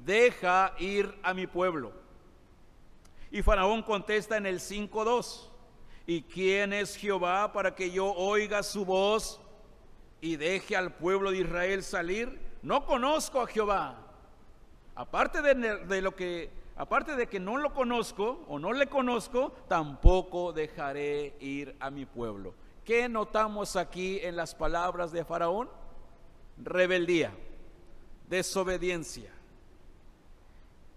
deja ir a mi pueblo. Y Faraón contesta en el 5:2, ¿y quién es Jehová para que yo oiga su voz y deje al pueblo de Israel salir? No conozco a Jehová. Aparte de que no lo conozco o no le conozco, tampoco dejaré ir a mi pueblo. ¿Qué notamos aquí en las palabras de Faraón? Rebeldía, desobediencia.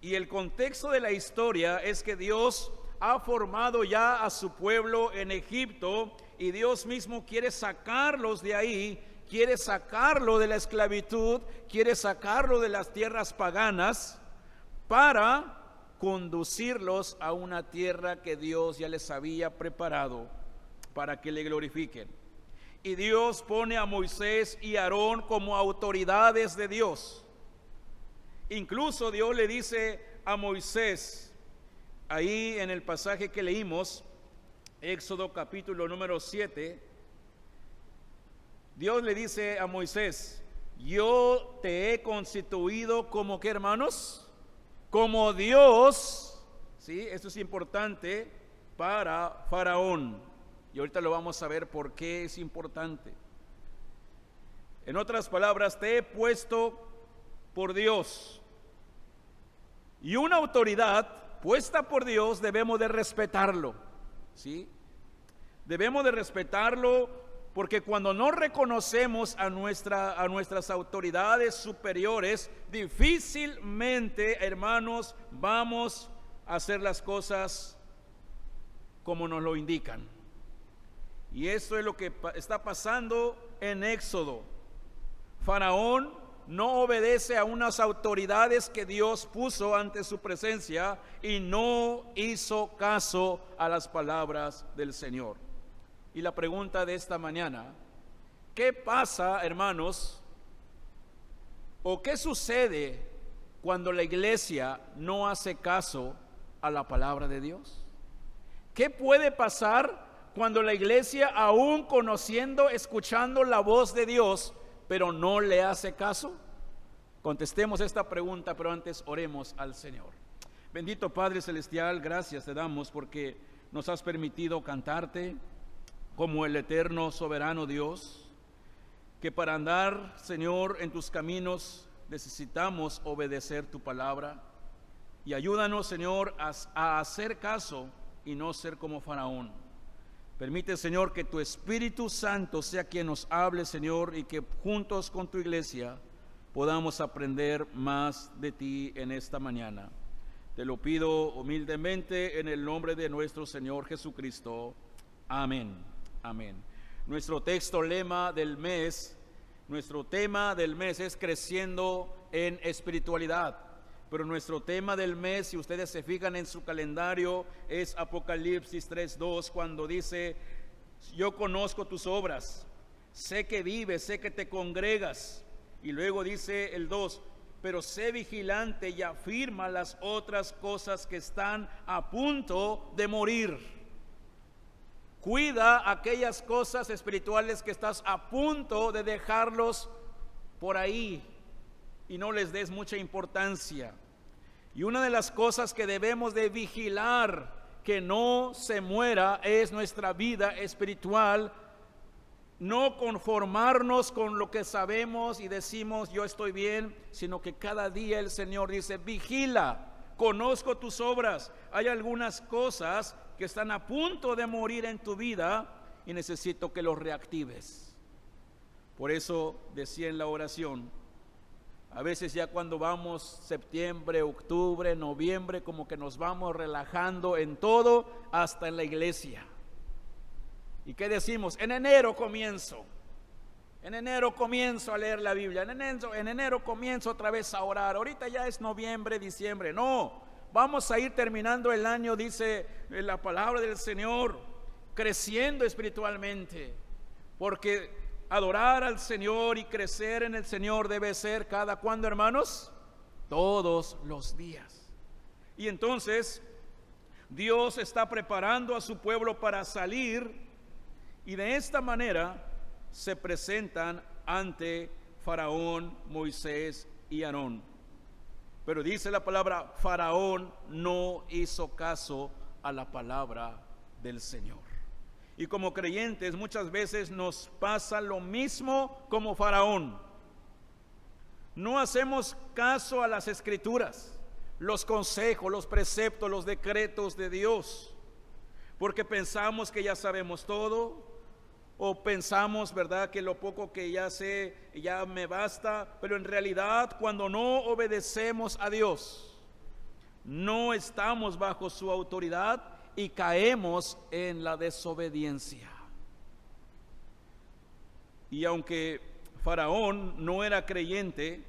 Y el contexto de la historia es que Dios ha formado ya a su pueblo en Egipto y Dios mismo quiere sacarlos de ahí, quiere sacarlo de la esclavitud, quiere sacarlo de las tierras paganas para conducirlos a una tierra que Dios ya les había preparado para que le glorifiquen. Y Dios pone a Moisés y Aarón como autoridades de Dios. Incluso Dios le dice a Moisés, ahí en el pasaje que leímos, Éxodo capítulo número 7, Dios le dice a Moisés, yo te he constituido como, ¿qué, hermanos? Como Dios, ¿sí? Esto es importante para Faraón. Y ahorita lo vamos a ver por qué es importante. En otras palabras, te he puesto por Dios. Y una autoridad puesta por Dios debemos de respetarlo, ¿sí? Debemos de respetarlo porque cuando no reconocemos a nuestras autoridades superiores, difícilmente, hermanos, vamos a hacer las cosas como nos lo indican. Y esto es lo que está pasando en Éxodo. Faraón no obedece a unas autoridades que Dios puso ante su presencia y no hizo caso a las palabras del Señor. Y la pregunta de esta mañana, ¿qué pasa, hermanos? ¿O qué sucede cuando la iglesia no hace caso a la palabra de Dios? ¿Qué puede pasar cuando la iglesia, aún conociendo, escuchando la voz de Dios, pero no le hace caso? Contestemos esta pregunta, pero antes oremos al Señor. Bendito Padre Celestial, gracias te damos porque nos has permitido cantarte como el eterno soberano Dios, que para andar, Señor, en tus caminos necesitamos obedecer tu palabra. Y ayúdanos, Señor, a hacer caso y no ser como Faraón. Permite, Señor, que tu Espíritu Santo sea quien nos hable, Señor, y que juntos con tu iglesia podamos aprender más de ti en esta mañana. Te lo pido humildemente en el nombre de nuestro Señor Jesucristo. Amén. Amén. Nuestro tema del mes es creciendo en espiritualidad. Pero nuestro tema del mes, si ustedes se fijan en su calendario, es Apocalipsis 3:2, cuando dice, yo conozco tus obras, sé que vives, sé que te congregas. Y luego dice el 2, pero sé vigilante y afirma las otras cosas que están a punto de morir. Cuida aquellas cosas espirituales que estás a punto de dejarlos por ahí y no les des mucha importancia. Y una de las cosas que debemos de vigilar que no se muera es nuestra vida espiritual. No conformarnos con lo que sabemos y decimos yo estoy bien, sino que cada día el Señor dice, vigila, conozco tus obras. Hay algunas cosas que están a punto de morir en tu vida y necesito que los reactives. Por eso decía en la oración, a veces ya cuando vamos septiembre, octubre, noviembre, como que nos vamos relajando en todo, hasta en la iglesia. ¿Y qué decimos? En enero comienzo a leer la Biblia, en enero comienzo otra vez a orar, ahorita ya es noviembre, diciembre. No, vamos a ir terminando el año, dice la palabra del Señor, creciendo espiritualmente, porque adorar al Señor y crecer en el Señor debe ser cada cuándo, hermanos, todos los días. Y entonces Dios está preparando a su pueblo para salir. Y de esta manera se presentan ante Faraón, Moisés y Aarón. Pero dice la palabra, Faraón no hizo caso a la palabra del Señor. Y como creyentes muchas veces nos pasa lo mismo como Faraón. No hacemos caso a las escrituras, los consejos, los preceptos, los decretos de Dios, porque pensamos que ya sabemos todo, o pensamos, ¿verdad?, que lo poco que ya sé ya me basta. Pero en realidad, cuando no obedecemos a Dios, no estamos bajo su autoridad y caemos en la desobediencia. Y aunque Faraón no era creyente,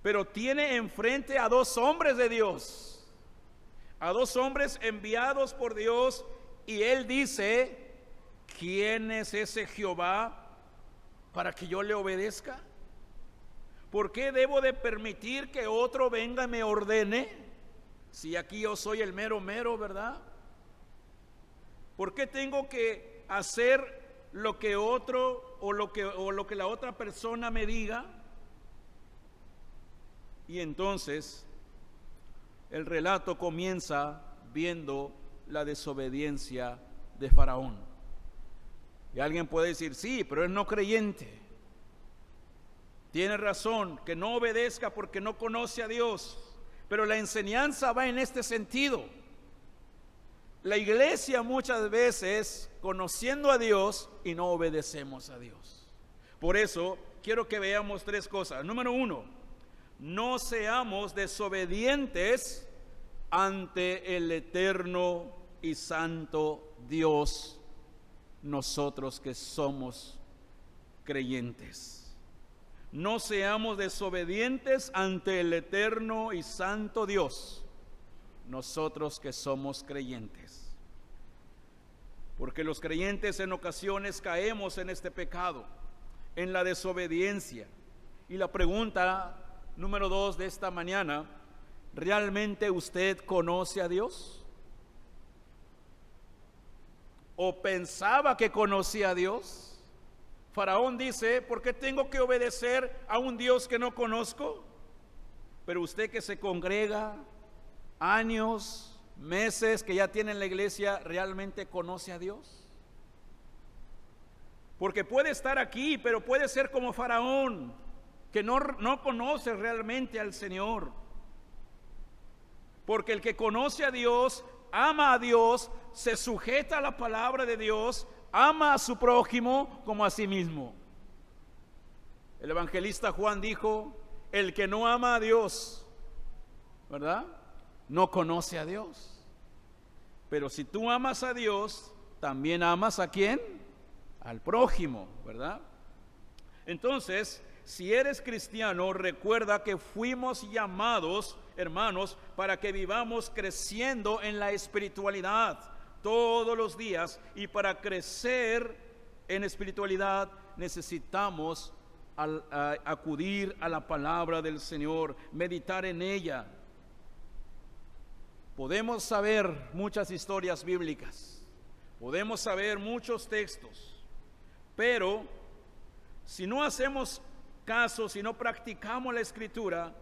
pero tiene enfrente a dos hombres de Dios, a dos hombres enviados por Dios, y él dice: ¿quién es ese Jehová para que yo le obedezca? ¿Por qué debo de permitir que otro venga y me ordene, si aquí yo soy el mero mero, verdad? ¿Por qué tengo que hacer lo que otro o lo que la otra persona me diga? Y entonces el relato comienza viendo la desobediencia de Faraón. Y alguien puede decir: sí, pero es no creyente. Tiene razón, que no obedezca porque no conoce a Dios. Pero la enseñanza va en este sentido. La iglesia muchas veces conociendo a Dios y no obedecemos a Dios. Por eso quiero que veamos tres cosas. Número uno, no seamos desobedientes ante el eterno y santo Dios, nosotros que somos creyentes. No seamos desobedientes ante el eterno y santo Dios, nosotros que somos creyentes. Porque los creyentes en ocasiones caemos en este pecado, en la desobediencia. Y la pregunta número 2 de esta mañana: ¿realmente usted conoce a Dios? ¿O pensaba que conocía a Dios? Faraón dice: ¿por qué tengo que obedecer a un Dios que no conozco? Pero usted que se congrega años, meses, que ya tiene en la iglesia, ¿realmente conoce a Dios? Porque puede estar aquí, pero puede ser como Faraón, que no conoce realmente al Señor. Porque el que conoce a Dios, ama a Dios, se sujeta a la palabra de Dios, ama a su prójimo como a sí mismo. El evangelista Juan dijo: el que no ama a Dios, ¿verdad?, no conoce a Dios. Pero si tú amas a Dios, también amas ¿a quién? Al prójimo, ¿verdad? Entonces, si eres cristiano, recuerda que fuimos llamados, hermanos, para que vivamos creciendo en la espiritualidad todos los días. Y para crecer en espiritualidad necesitamos acudir a la palabra del Señor, meditar en ella. Podemos saber muchas historias bíblicas, podemos saber muchos textos, pero si no hacemos caso, si no practicamos la escritura,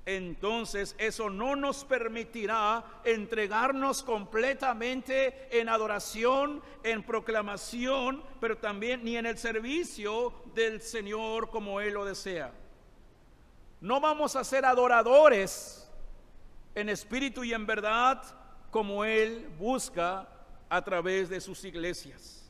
entonces eso no nos permitirá entregarnos completamente en adoración, en proclamación, pero también ni en el servicio del Señor como Él lo desea. No vamos a ser adoradores en espíritu y en verdad como Él busca a través de sus iglesias.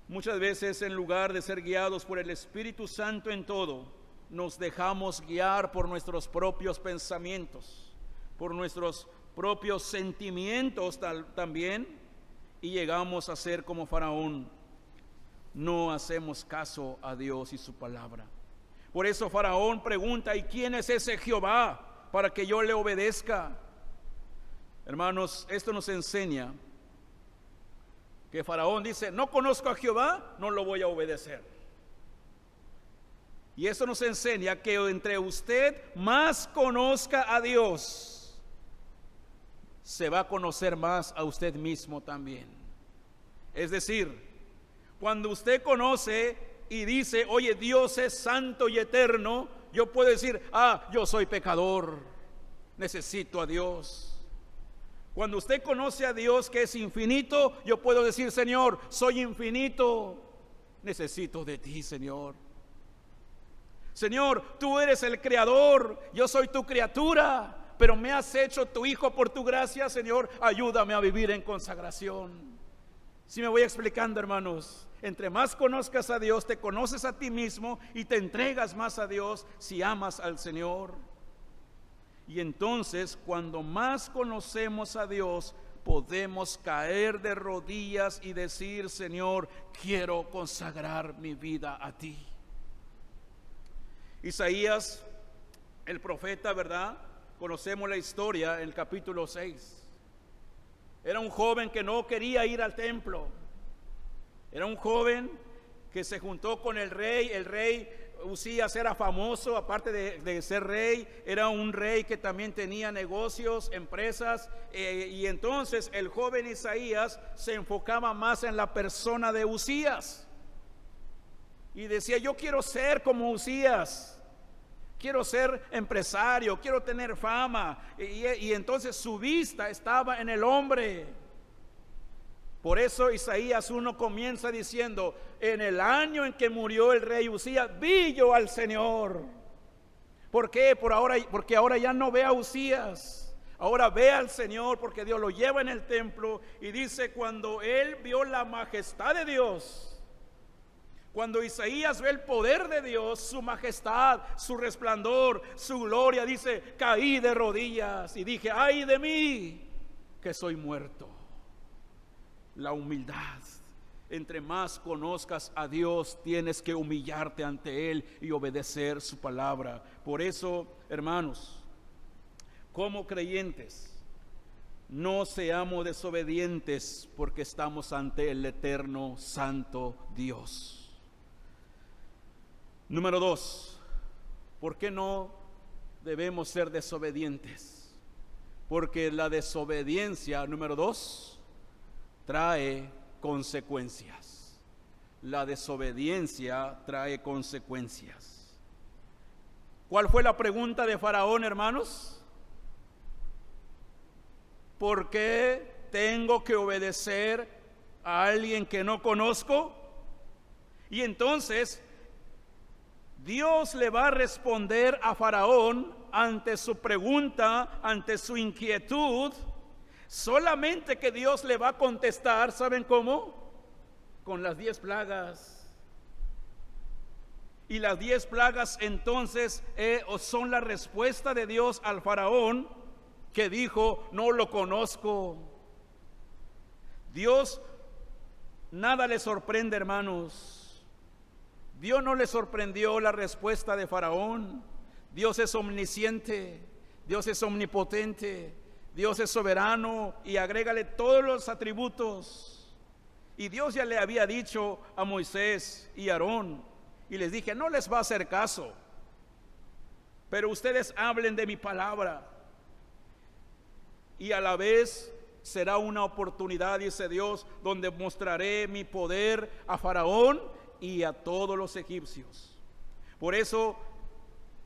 Muchas veces, en lugar de ser guiados por el Espíritu Santo en todo, nos dejamos guiar por nuestros propios pensamientos, por nuestros propios sentimientos también, y llegamos a ser como Faraón. No hacemos caso a Dios y su palabra. Por eso Faraón pregunta: ¿y quién es ese Jehová para que yo le obedezca? Hermanos, esto nos enseña que Faraón dice: no conozco a Jehová, no lo voy a obedecer. Y eso nos enseña que entre usted más conozca a Dios, se va a conocer más a usted mismo también. Es decir, cuando usted conoce y dice, oye, Dios es santo y eterno, yo puedo decir, yo soy pecador, necesito a Dios. Cuando usted conoce a Dios que es infinito, yo puedo decir, Señor, soy infinito, necesito de ti, Señor. Señor, tú eres el creador, yo soy tu criatura, pero me has hecho tu hijo por tu gracia, Señor, ayúdame a vivir en consagración. Si me voy explicando, hermanos, entre más conozcas a Dios, te conoces a ti mismo y te entregas más a Dios si amas al Señor. Y entonces, cuando más conocemos a Dios, podemos caer de rodillas y decir, Señor, quiero consagrar mi vida a ti. Isaías, el profeta, ¿verdad? Conocemos la historia en el capítulo 6. Era un joven que no quería ir al templo. Era un joven que se juntó con el rey. El rey Usías era famoso, aparte de ser rey, era un rey que también tenía negocios, empresas, y entonces el joven Isaías se enfocaba más en la persona de Usías. Y decía, yo quiero ser como Usías, quiero ser empresario, quiero tener fama. Y entonces su vista estaba en el hombre. Por eso Isaías 1 comienza diciendo, en el año en que murió el rey Usías, vi yo al Señor. ¿Por qué? Porque ahora ya no ve a Usías, ahora ve al Señor, porque Dios lo lleva en el templo. Y dice, cuando él vio la majestad de Dios, cuando Isaías ve el poder de Dios, su majestad, su resplandor, su gloria, dice, caí de rodillas y dije, ay de mí, que soy muerto. La humildad. Entre más conozcas a Dios, tienes que humillarte ante Él y obedecer su palabra. Por eso, hermanos, como creyentes, no seamos desobedientes, porque estamos ante el eterno santo Dios. Número 2, ¿por qué no debemos ser desobedientes? Porque la desobediencia, número 2, trae consecuencias. La desobediencia trae consecuencias. ¿Cuál fue la pregunta de Faraón, hermanos? ¿Por qué tengo que obedecer a alguien que no conozco? Y entonces Dios le va a responder a Faraón ante su pregunta, ante su inquietud. Solamente que Dios le va a contestar, ¿saben cómo? Con las 10 plagas. Y las 10 plagas entonces son la respuesta de Dios al faraón que dijo, no lo conozco. Dios nada le sorprende, hermanos. Dios no le sorprendió la respuesta de Faraón. Dios es omnisciente, Dios es omnipotente, Dios es soberano, y agrégale todos los atributos. Y Dios ya le había dicho a Moisés y Aarón, y les dije, no les va a hacer caso, pero ustedes hablen de mi palabra. Y a la vez será una oportunidad, dice Dios, donde mostraré mi poder a Faraón y a todos los egipcios. Por eso,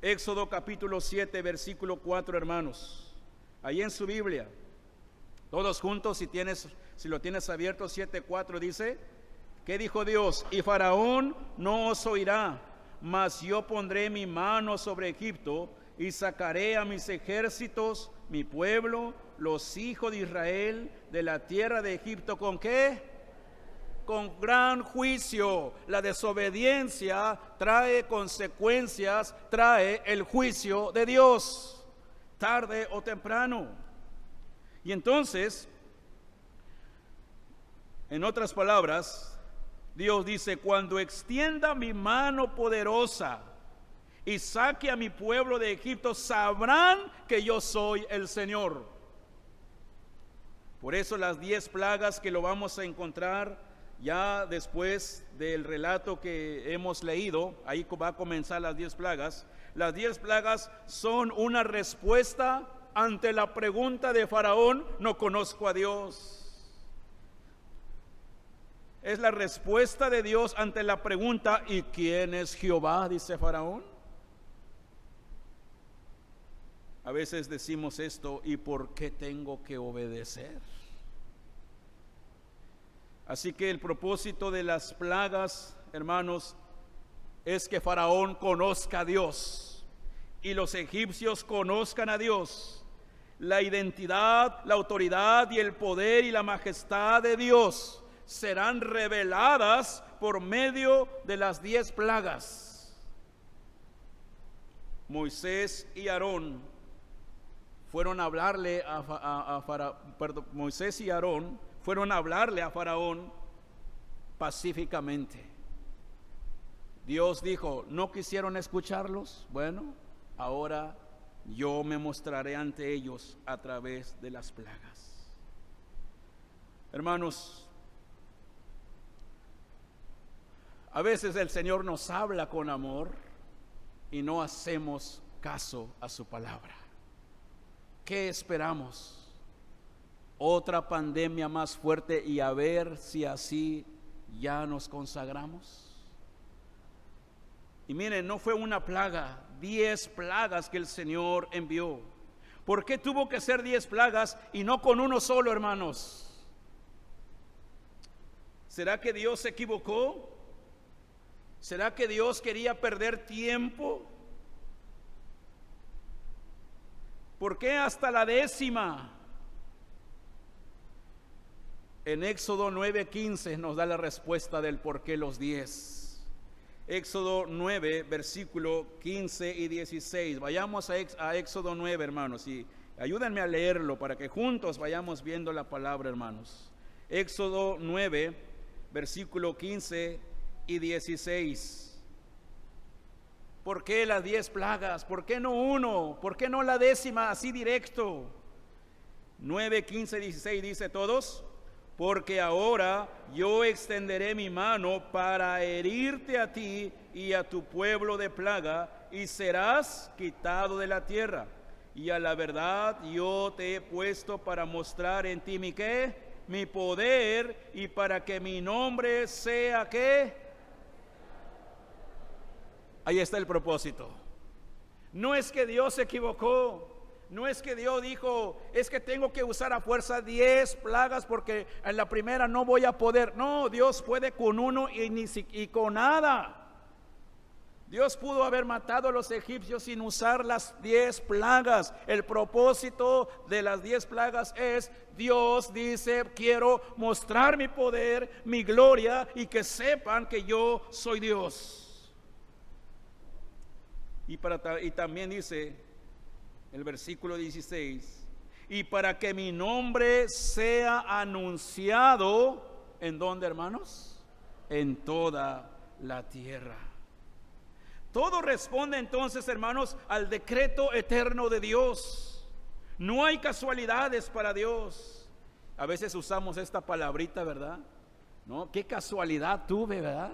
Éxodo capítulo 7, versículo 4, hermanos. Ahí en su Biblia, todos juntos, si lo tienes abierto, 7:4 dice, ¿qué dijo Dios? Y Faraón no os oirá, mas yo pondré mi mano sobre Egipto y sacaré a mis ejércitos, mi pueblo, los hijos de Israel, de la tierra de Egipto. ¿Con qué? Con gran juicio. La desobediencia trae consecuencias, trae el juicio de Dios, tarde o temprano. Y entonces, en otras palabras, Dios dice, cuando extienda mi mano poderosa y saque a mi pueblo de Egipto, sabrán que yo soy el Señor. Por eso las 10 plagas que lo vamos a encontrar ya después del relato que hemos leído, ahí va a comenzar las 10 plagas. Las 10 plagas son una respuesta ante la pregunta de Faraón, no conozco a Dios. Es la respuesta de Dios ante la pregunta: ¿y quién es Jehová?, dice Faraón. A veces decimos esto: ¿y por qué tengo que obedecer? Así que el propósito de las plagas, hermanos, es que Faraón conozca a Dios y los egipcios conozcan a Dios. La identidad, la autoridad y el poder y la majestad de Dios serán reveladas por medio de las 10 plagas. Moisés y Aarón fueron a hablarle Moisés y Aarón fueron a hablarle a Faraón pacíficamente. Dios dijo: ¿no quisieron escucharlos? Bueno, ahora yo me mostraré ante ellos a través de las plagas. Hermanos, a veces el Señor nos habla con amor y no hacemos caso a su palabra. ¿Qué esperamos? ¿Otra pandemia más fuerte y a ver si así ya nos consagramos? Y miren, no fue una plaga, 10 plagas que el Señor envió. ¿Por qué tuvo que ser 10 plagas y no con uno solo, hermanos? ¿Será que Dios se equivocó? ¿Será que Dios quería perder tiempo? ¿Por qué hasta la 10ª? En Éxodo 9:15 nos da la respuesta del por qué los 10. Éxodo 9, versículo 15 y 16. Vayamos a Éxodo 9, hermanos, y ayúdenme a leerlo para que juntos vayamos viendo la palabra, hermanos. Éxodo 9, versículo 15 y 16. ¿Por qué las 10 plagas? ¿Por qué no uno? ¿Por qué no la 10ª así directo? 9, 15, 16 dice todos: porque ahora yo extenderé mi mano para herirte a ti y a tu pueblo de plaga, y serás quitado de la tierra. Y a la verdad yo te he puesto para mostrar en ti mi ¿qué? Mi poder, y para que mi nombre sea ¿qué? Ahí está el propósito. No es que Dios se equivocó. No es que Dios dijo: es que tengo que usar a fuerza 10 plagas porque en la primera no voy a poder. No, Dios puede con uno y con nada. Dios pudo haber matado a los egipcios sin usar las 10 plagas. El propósito de las 10 plagas es: Dios dice: quiero mostrar mi poder, mi gloria, y que sepan que yo soy Dios. Y también dice el versículo 16: y para que mi nombre sea anunciado, ¿en dónde, hermanos? En toda la tierra. Todo responde entonces, hermanos, al decreto eterno de Dios. No hay casualidades para Dios. A veces usamos esta palabrita, ¿verdad? ¿No? ¿Qué casualidad tuve, verdad?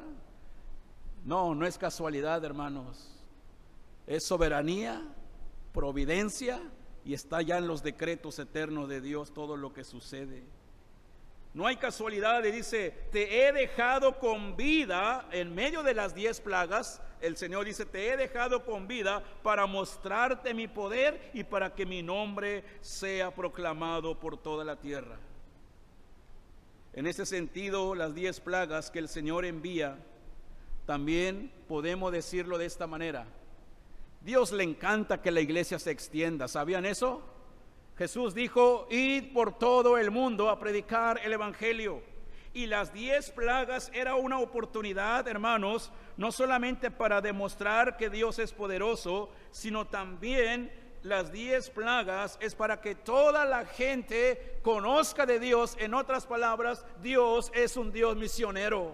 No, no es casualidad, hermanos. Es soberanía, providencia, y está ya en los decretos eternos de Dios todo lo que sucede. No hay casualidad. Le dice: te he dejado con vida en medio de las 10 plagas. El Señor dice: te he dejado con vida para mostrarte mi poder y para que mi nombre sea proclamado por toda la tierra. En ese sentido, las 10 plagas que el Señor envía, también podemos decirlo de esta manera: Dios le encanta que la iglesia se extienda. ¿Sabían eso? Jesús dijo: id por todo el mundo a predicar el evangelio. Y las 10 plagas era una oportunidad, hermanos, no solamente para demostrar que Dios es poderoso, sino también las 10 plagas es para que toda la gente conozca de Dios. En otras palabras, Dios es un Dios misionero.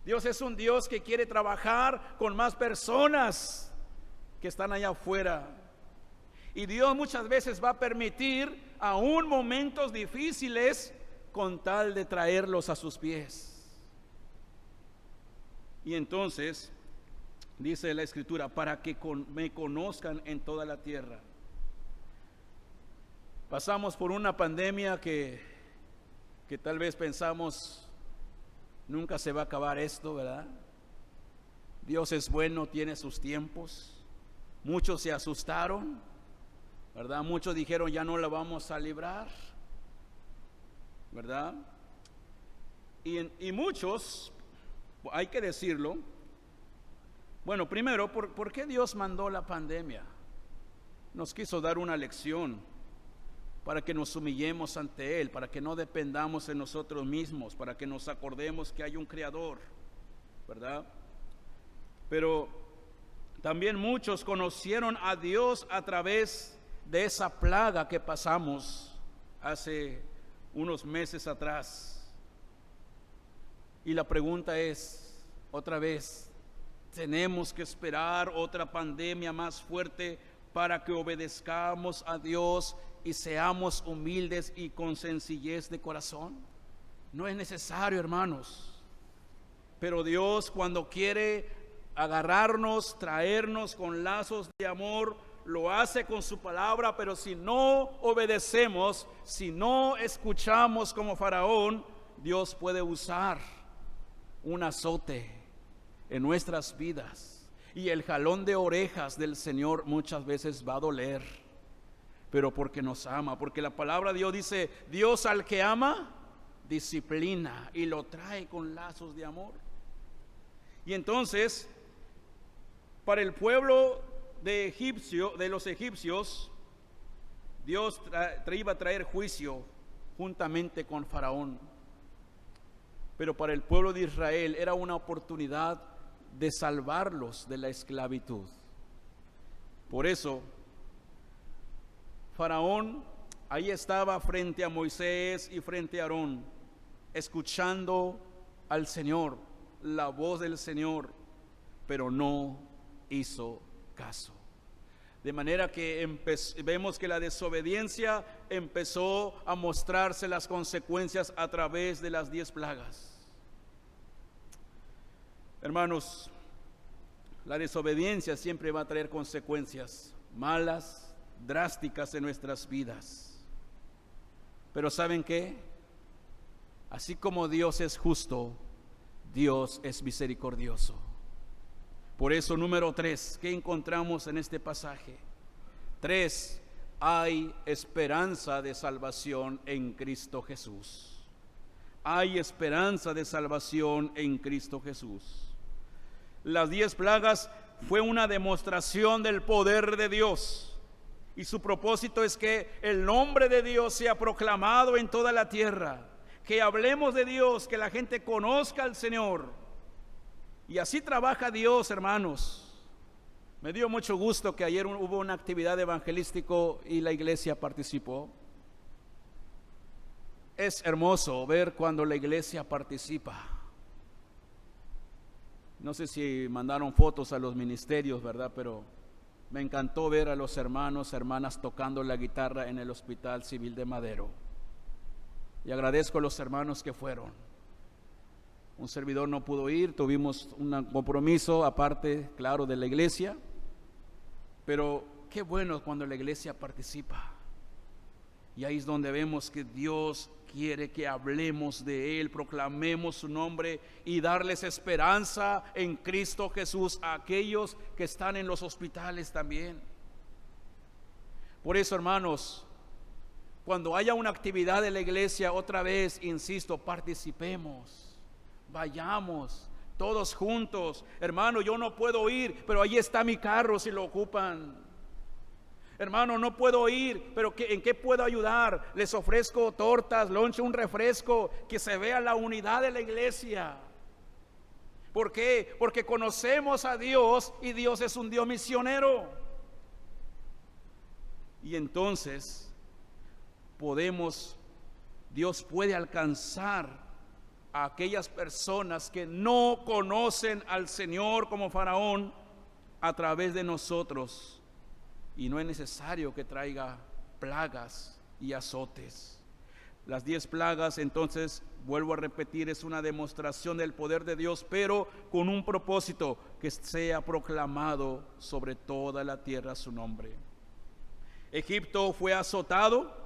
Dios es un Dios que quiere trabajar con más personas que están allá afuera. Y Dios muchas veces va a permitir aún momentos difíciles con tal de traerlos a sus pies. Y entonces dice la Escritura: para que me conozcan en toda la tierra. Pasamos por una pandemia que tal vez pensamos nunca se va a acabar esto, ¿verdad? Dios es bueno, tiene sus tiempos. Muchos se asustaron, ¿verdad? Muchos dijeron, ya no la vamos a librar, ¿verdad? Y muchos, hay que decirlo, bueno, primero, ¿por qué Dios mandó la pandemia? Nos quiso dar una lección para que nos humillemos ante Él, para que no dependamos de nosotros mismos, para que nos acordemos que hay un Creador, ¿verdad? Pero también muchos conocieron a Dios a través de esa plaga que pasamos hace unos meses atrás. Y la pregunta es, otra vez, ¿tenemos que esperar otra pandemia más fuerte para que obedezcamos a Dios y seamos humildes y con sencillez de corazón? No es necesario, hermanos. Pero Dios, cuando quiere agarrarnos, traernos con lazos de amor, lo hace con su palabra. Pero si no obedecemos, si no escuchamos como Faraón, Dios puede usar un azote en nuestras vidas, y el jalón de orejas del Señor muchas veces va a doler, pero porque nos ama, porque la palabra de Dios dice, Dios al que ama disciplina y lo trae con lazos de amor. Y entonces, para el pueblo de los egipcios, Dios iba a traer juicio juntamente con Faraón. Pero para el pueblo de Israel era una oportunidad de salvarlos de la esclavitud. Por eso, Faraón ahí estaba frente a Moisés y frente a Aarón, escuchando al Señor, la voz del Señor, pero no hizo caso. De manera que vemos que la desobediencia empezó a mostrarse las consecuencias a través de las 10 plagas. Hermanos, la desobediencia siempre va a traer consecuencias malas, drásticas en nuestras vidas. Pero ¿saben qué? Así como Dios es justo, Dios es misericordioso. Por eso, número 3, ¿qué encontramos en este pasaje? 3, hay esperanza de salvación en Cristo Jesús. Hay esperanza de salvación en Cristo Jesús. Las 10 plagas fue una demostración del poder de Dios, y su propósito es que el nombre de Dios sea proclamado en toda la tierra, que hablemos de Dios, que la gente conozca al Señor. Y así trabaja Dios, hermanos. Me dio mucho gusto que ayer hubo una actividad evangelística y la iglesia participó. Es hermoso ver cuando la iglesia participa. No sé si mandaron fotos a los ministerios, ¿verdad? Pero me encantó ver a los hermanos, hermanas tocando la guitarra en el Hospital Civil de Madero. Y agradezco a los hermanos que fueron. Un servidor no pudo ir, tuvimos un compromiso aparte, claro, de la iglesia. Pero qué bueno cuando la iglesia participa. Y ahí es donde vemos que Dios quiere que hablemos de Él, proclamemos su nombre y darles esperanza en Cristo Jesús a aquellos que están en los hospitales también. Por eso, hermanos, cuando haya una actividad de la iglesia, otra vez, insisto, participemos, vayamos todos juntos. Hermano, yo no puedo ir, pero ahí está mi carro si lo ocupan. Hermano, no puedo ir, pero ¿en qué puedo ayudar? Les ofrezco tortas, lonche, un refresco, que se vea la unidad de la iglesia. ¿Por qué? Porque conocemos a Dios y Dios es un Dios misionero. Y entonces Dios puede alcanzar a aquellas personas que no conocen al Señor como Faraón a través de nosotros. Y no es necesario que traiga plagas y azotes. Las 10 plagas, entonces, vuelvo a repetir, es una demostración del poder de Dios, pero con un propósito: que sea proclamado sobre toda la tierra su nombre. Egipto fue azotado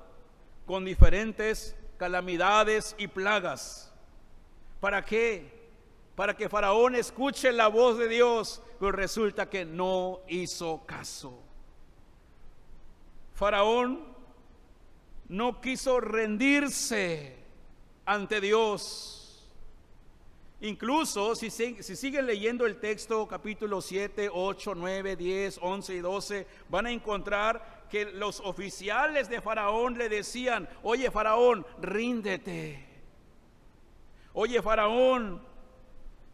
con diferentes calamidades y plagas ¿Para qué? Para que Faraón escuche la voz de Dios, pero resulta que no hizo caso. Faraón no quiso rendirse ante Dios. Incluso si siguen leyendo el texto, capítulo 7, 8, 9, 10, 11 y 12, van a encontrar que los oficiales de Faraón le decían: oye, Faraón, ríndete. Oye, Faraón,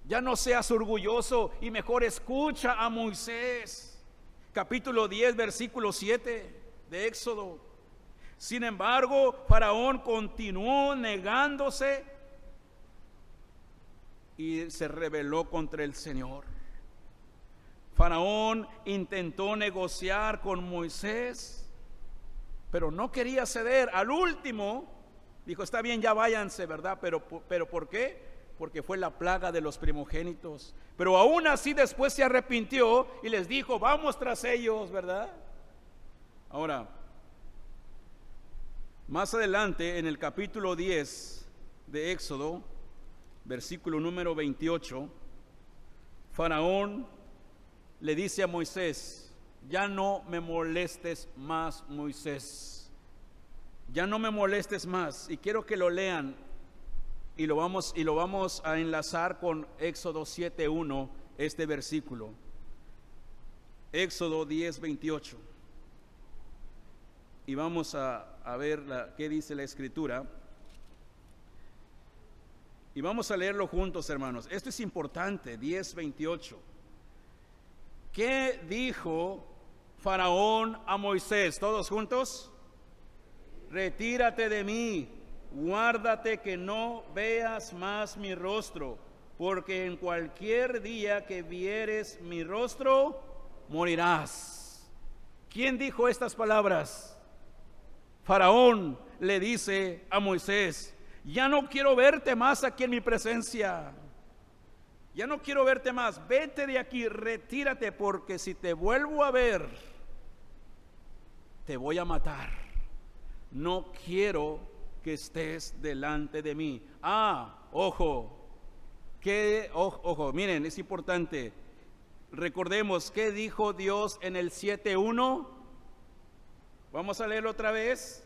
ya no seas orgulloso y mejor escucha a Moisés. Capítulo 10, versículo 7 de Éxodo. Sin embargo, Faraón continuó negándose y se rebeló contra el Señor. Faraón intentó negociar con Moisés, pero no quería ceder. Al último dijo: está bien, ya váyanse, ¿verdad? Pero ¿por qué? Porque fue la plaga de los primogénitos. Pero aún así después se arrepintió y les dijo: vamos tras ellos, ¿verdad? Ahora, más adelante en el capítulo 10 de Éxodo, versículo número 28, Faraón le dice a Moisés: ya no me molestes más, Moisés, ya no me molestes más. Y quiero que lo lean y lo vamos a enlazar con Éxodo 7:1, este versículo. Éxodo 10:28. Y vamos a ver qué dice la Escritura. Y vamos a leerlo juntos, hermanos. Esto es importante. 10:28. ¿Qué dijo Faraón a Moisés? ¿Todos juntos? Retírate de mí, guárdate que no veas más mi rostro, porque en cualquier día que vieres mi rostro, morirás. ¿Quién dijo estas palabras? Faraón le dice a Moisés: ya no quiero verte más aquí en mi presencia. Ya no quiero verte más. Vete de aquí, retírate, porque si te vuelvo a ver, te voy a matar. No quiero que estés delante de mí. Ojo, miren, es importante. Recordemos qué dijo Dios en el 7:1. Vamos a leerlo otra vez.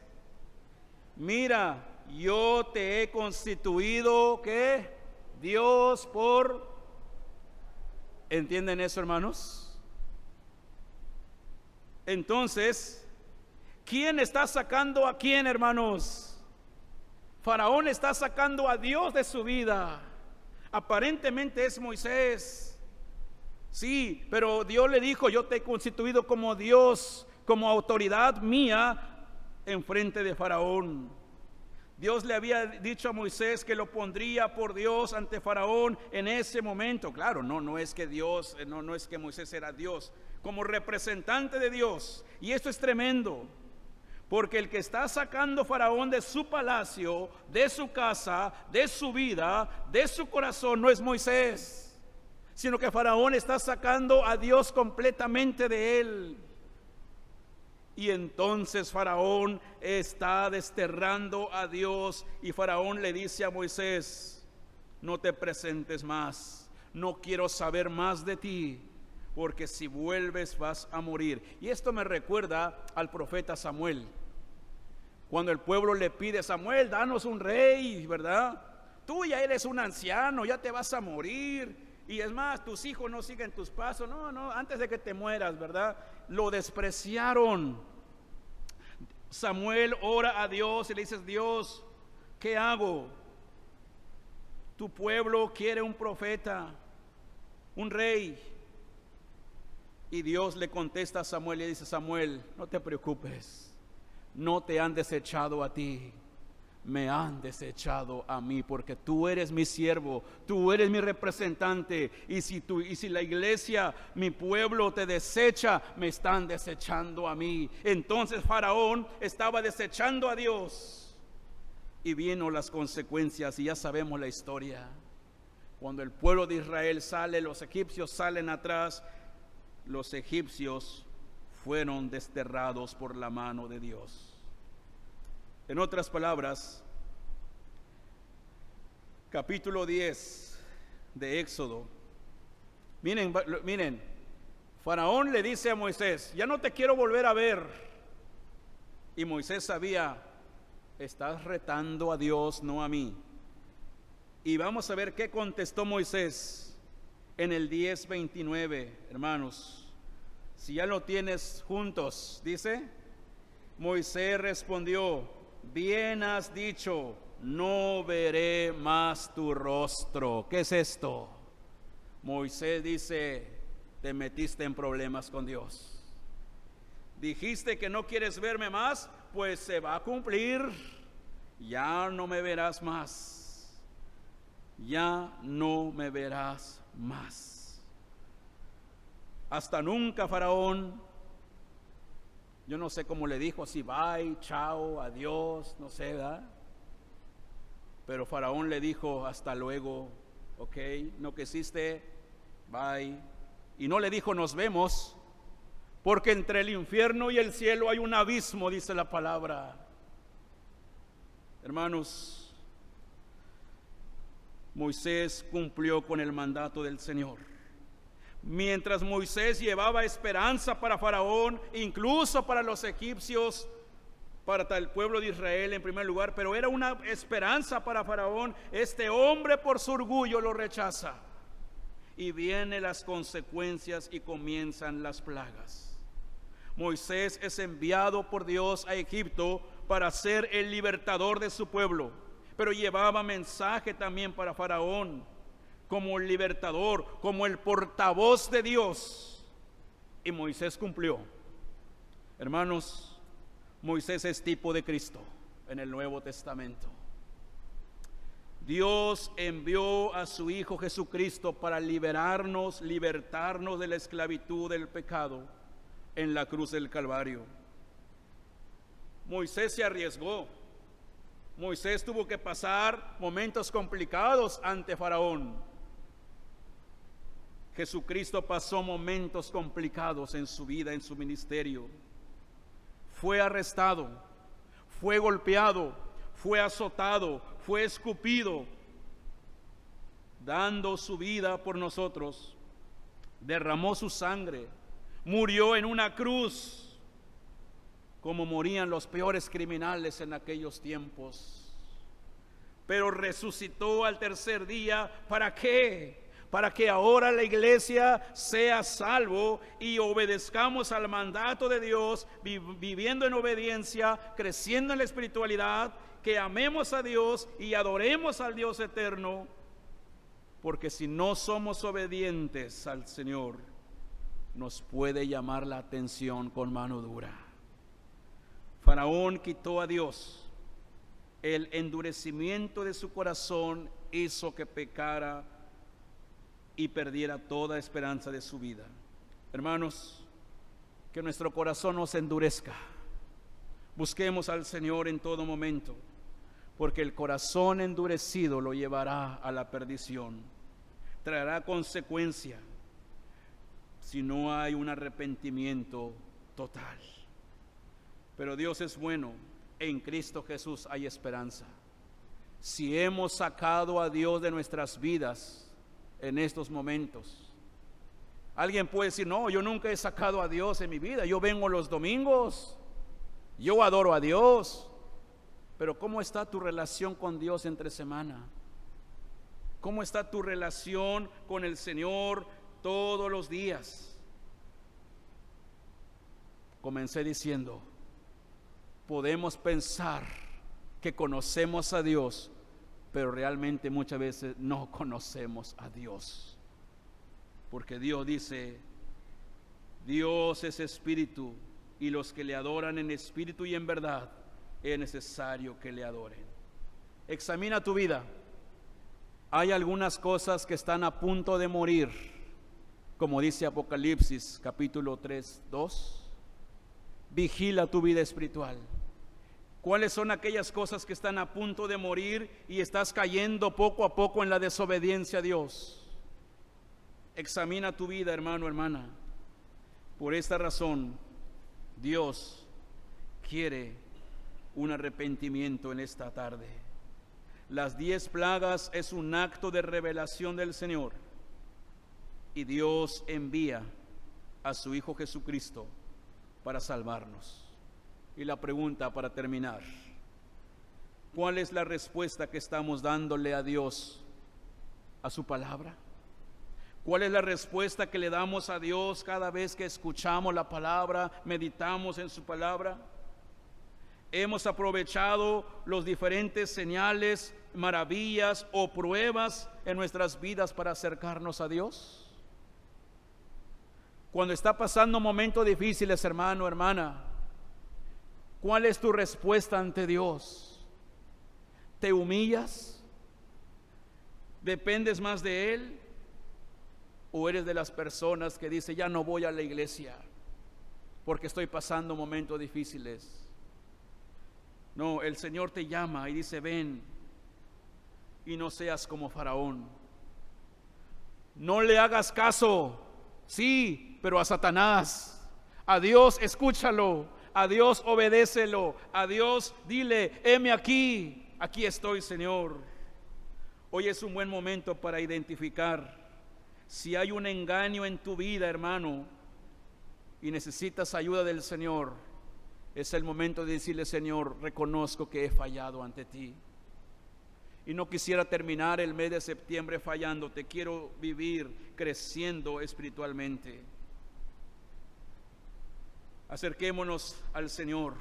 Mira, yo te he constituido, ¿qué? Dios por... ¿Entienden eso, hermanos? Entonces, ¿quién está sacando a quién, hermanos? Faraón está sacando a Dios de su vida. Aparentemente es Moisés. Sí, pero Dios le dijo: yo te he constituido como Dios, como autoridad mía en frente de Faraón. Dios le había dicho a Moisés que lo pondría por Dios ante Faraón en ese momento. Claro, no es que Dios, no es que Moisés era Dios, como representante de Dios. Y esto es tremendo, porque el que está sacando Faraón de su palacio, de su casa, de su vida, de su corazón, no es Moisés, sino que Faraón está sacando a Dios completamente de él. Y entonces Faraón está desterrando a Dios, y Faraón le dice a Moisés: no te presentes más, no quiero saber más de ti, porque si vuelves vas a morir. Y esto me recuerda al profeta Samuel, cuando el pueblo le pide: Samuel, danos un rey, ¿verdad? Tú ya eres un anciano, ya te vas a morir, y es más, tus hijos no siguen tus pasos. No, antes de que te mueras, ¿verdad? Lo despreciaron. Samuel ora a Dios y le dice: Dios, ¿qué hago? Tu pueblo quiere un profeta, un rey. Y Dios le contesta a Samuel y dice: Samuel, no te preocupes, no te han desechado a ti, me han desechado a mí, porque tú eres mi siervo, tú eres mi representante, y si la iglesia, mi pueblo, te desecha, me están desechando a mí. Entonces Faraón estaba desechando a Dios, y vino las consecuencias, y ya sabemos la historia. Cuando el pueblo de Israel sale, los egipcios salen atrás, los egipcios fueron desterrados por la mano de Dios. En otras palabras, capítulo 10 de Éxodo. Miren, Faraón le dice a Moisés, ya no te quiero volver a ver. Y Moisés sabía, estás retando a Dios, no a mí. Y vamos a ver qué contestó Moisés en el 10:29, hermanos. Si ya lo tienes juntos, dice, Moisés respondió, bien has dicho, no veré más tu rostro. ¿Qué es esto? Moisés dice, te metiste en problemas con Dios. Dijiste que no quieres verme más, pues se va a cumplir. Ya no me verás más. Ya no me verás más. Hasta nunca, Faraón. Yo no sé cómo le dijo, si bye, chao, adiós, no sé, ¿verdad? Pero Faraón le dijo, hasta luego, ok, no quisiste, bye. Y no le dijo, nos vemos, porque entre el infierno y el cielo hay un abismo, dice la palabra. Hermanos, Moisés cumplió con el mandato del Señor. Mientras Moisés llevaba esperanza para Faraón, incluso para los egipcios, para el pueblo de Israel en primer lugar, pero era una esperanza para Faraón, este hombre por su orgullo lo rechaza. Y vienen las consecuencias y comienzan las plagas. Moisés es enviado por Dios a Egipto para ser el libertador de su pueblo, pero llevaba mensaje también para Faraón, como el libertador, como el portavoz de Dios. Y Moisés cumplió. Hermanos, Moisés es tipo de Cristo en el Nuevo Testamento. Dios envió a su Hijo Jesucristo para libertarnos de la esclavitud del pecado en la cruz del Calvario. Moisés se arriesgó. Moisés tuvo que pasar momentos complicados ante Faraón. Jesucristo pasó momentos complicados en su vida, en su ministerio. Fue arrestado, fue golpeado, fue azotado, fue escupido, dando su vida por nosotros. Derramó su sangre, murió en una cruz, como morían los peores criminales en aquellos tiempos. Pero resucitó al tercer día, ¿para qué? Para que ahora la iglesia sea salvo y obedezcamos al mandato de Dios, viviendo en obediencia, creciendo en la espiritualidad, que amemos a Dios y adoremos al Dios eterno, porque si no somos obedientes al Señor, nos puede llamar la atención con mano dura. Faraón quitó a Dios. El endurecimiento de su corazón hizo que pecara y perdiera toda esperanza de su vida. Hermanos, que nuestro corazón no se endurezca. Busquemos al Señor en todo momento, porque el corazón endurecido lo llevará a la perdición. Traerá consecuencia si no hay un arrepentimiento total. Pero Dios es bueno, en Cristo Jesús hay esperanza. Si hemos sacado a Dios de nuestras vidas en estos momentos, alguien puede decir, no, yo nunca he sacado a Dios en mi vida, yo vengo los domingos, yo adoro a Dios. Pero ¿cómo está tu relación con Dios entre semana? ¿Cómo está tu relación con el Señor todos los días? Comencé diciendo, podemos pensar que conocemos a Dios, pero realmente muchas veces no conocemos a Dios. Porque Dios dice, Dios es espíritu, y los que le adoran en espíritu y en verdad, es necesario que le adoren. Examina tu vida. Hay algunas cosas que están a punto de morir, como dice Apocalipsis capítulo 3:2. Vigila tu vida espiritual. ¿Cuáles son aquellas cosas que están a punto de morir y estás cayendo poco a poco en la desobediencia a Dios? Examina tu vida, hermano, hermana. Por esta razón, Dios quiere un arrepentimiento en esta tarde. Las 10 plagas es un acto de revelación del Señor. Y Dios envía a su Hijo Jesucristo para salvarnos. Y la pregunta para terminar: ¿cuál es la respuesta que estamos dándole a Dios, a su palabra? ¿Cuál es la respuesta que le damos a Dios cada vez que escuchamos la palabra, meditamos en su palabra? ¿Hemos aprovechado los diferentes señales, maravillas o pruebas en nuestras vidas para acercarnos a Dios? Cuando está pasando momentos difíciles, hermano, hermana, ¿cuál es tu respuesta ante Dios? ¿Te humillas? ¿Dependes más de Él? ¿O eres de las personas que dice, ya no voy a la iglesia porque estoy pasando momentos difíciles? No, el Señor te llama y dice, ven y no seas como Faraón. No le hagas caso, sí, pero a Satanás. A Dios escúchalo, a Dios obedécelo, a Dios dile, heme aquí, aquí estoy, Señor. Hoy es un buen momento para identificar si hay un engaño en tu vida, hermano, y necesitas ayuda del Señor. Es el momento de decirle, Señor, reconozco que he fallado ante ti. Y no quisiera terminar el mes de septiembre fallándote. Quiero vivir creciendo espiritualmente. Acerquémonos al Señor.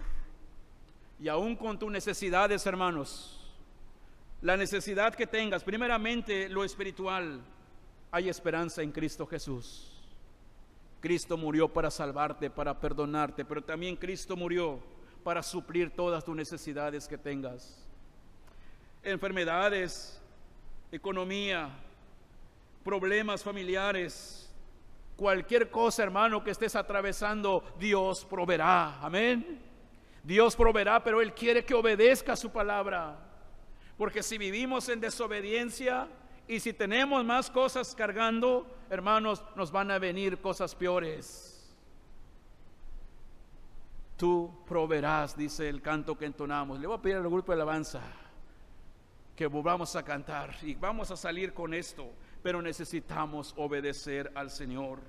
Y aún con tus necesidades, hermanos, la necesidad que tengas, primeramente lo espiritual, hay esperanza en Cristo Jesús. Cristo murió para salvarte, para perdonarte, pero también Cristo murió para suplir todas tus necesidades que tengas. Enfermedades, economía, problemas familiares, cualquier cosa, hermano, que estés atravesando, Dios proveerá. Amén. Dios proveerá, pero Él quiere que obedezca su palabra. Porque si vivimos en desobediencia y si tenemos más cosas cargando, hermanos, nos van a venir cosas peores. Tú proveerás, dice el canto que entonamos. Le voy a pedir al grupo de alabanza que volvamos a cantar y vamos a salir con esto, pero necesitamos obedecer al Señor.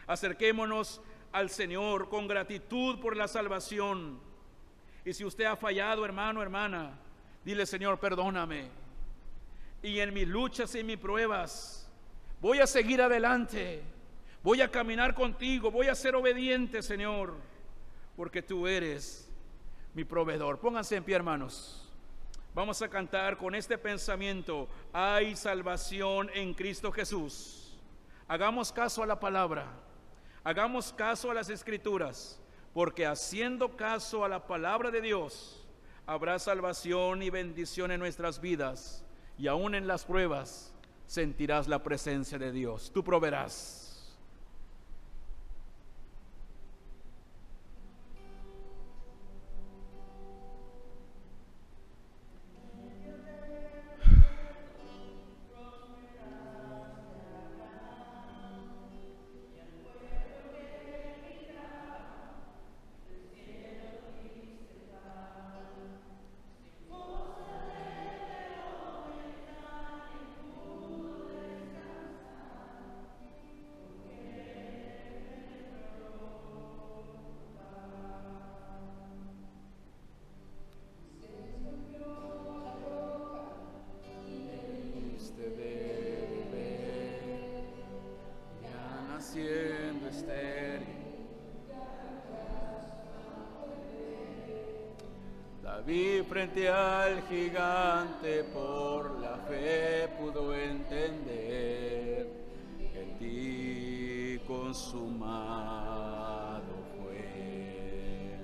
Acerquémonos al Señor con gratitud por la salvación. Y si usted ha fallado, hermano, hermana, dile, Señor, perdóname. Y en mis luchas y mis pruebas voy a seguir adelante, voy a caminar contigo, voy a ser obediente, Señor, porque tú eres mi proveedor. Pónganse en pie, hermanos. Vamos a cantar con este pensamiento: hay salvación en Cristo Jesús. Hagamos caso a la palabra, hagamos caso a las Escrituras, porque haciendo caso a la palabra de Dios, habrá salvación y bendición en nuestras vidas. Y aún en las pruebas sentirás la presencia de Dios. Tú proveerás. Siendo estéril, David frente al gigante por la fe pudo entender que en ti consumado fue.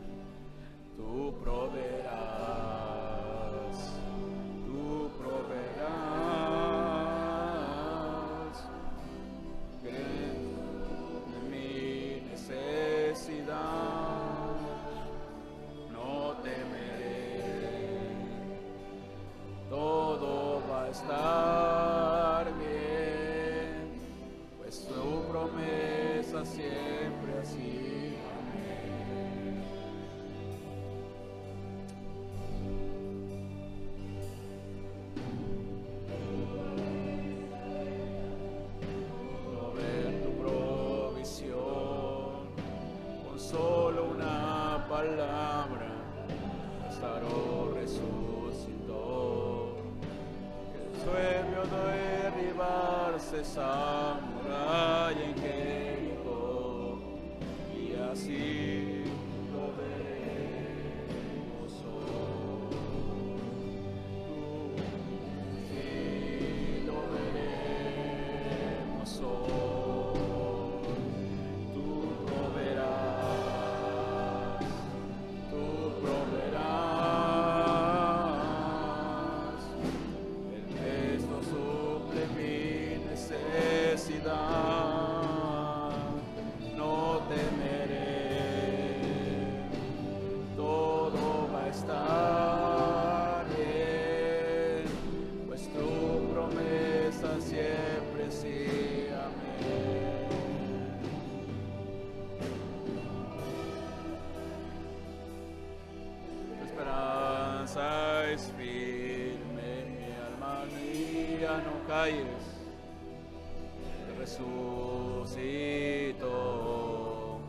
Tú proveerás, tú proveerás. No temeré, todo va a estar bien, pues tu promesa siempre vio derribarse esa muralla en Jericó, y así lo veremos hoy. Sí, lo veremos hoy. Tú proveerás, tú proveerás. El resto suple mi necesidad. No temeré, todo va a estar bien, pues tu promesa siempre sí, amén. Tu esperanza es firme, alma mía, no calles. Resucitó,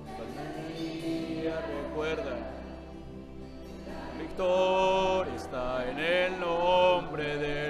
alma mía, recuerda, victoria está en el nombre de